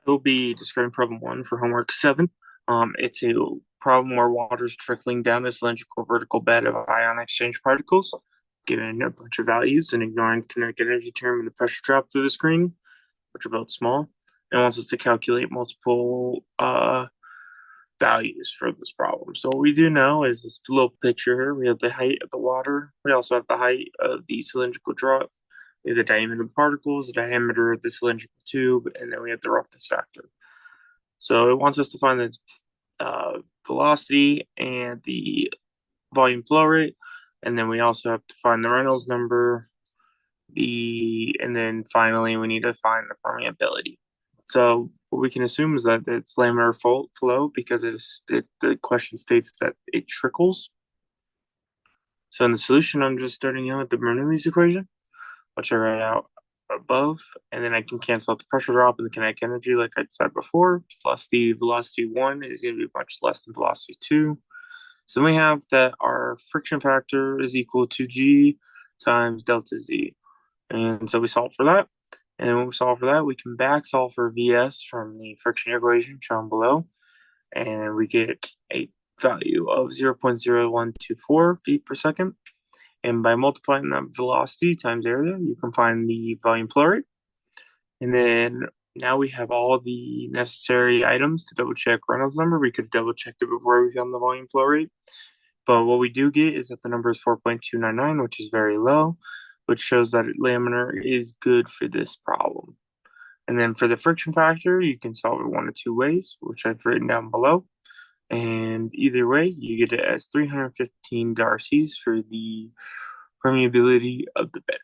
We'll be describing problem one for homework 7. It's a problem where water is trickling down a cylindrical vertical bed of ion exchange particles, given a bunch of values and ignoring the kinetic energy term and the pressure drop to the screen, which are both small. And wants us to calculate multiple values for this problem. So what we do know is this little picture here. We have the height of the water. We also have the height of the cylindrical drop. We have the diameter of the particles, the diameter of the cylindrical tube, and then we have the roughness factor. So it wants us to find the velocity and the volume flow rate, and then we also have to find the Reynolds number, and then finally we need to find the permeability. So what we can assume is that it's laminar flow because the question states that it trickles. So in the solution, I'm just starting out with the Bernoulli's equation, which I write out above, and then I can cancel out the pressure drop and the kinetic energy, like I said before, plus the velocity 1 is going to be much less than velocity 2. So then we have that our friction factor is equal to G times delta Z. And so we solve for that. And when we solve for that, we can back solve for Vs from the friction equation shown below. And we get a value of 0.0124 feet per second. And by multiplying that velocity times area, you can find the volume flow rate. And then now we have all the necessary items to double check Reynolds number. We could double check it before we found the volume flow rate. But what we do get is that the number is 4.299, which is very low, which shows that laminar is good for this problem. And then for the friction factor, you can solve it one of two ways, which I've written down below. And either way, you get it as 315 darcies for the permeability of the bed.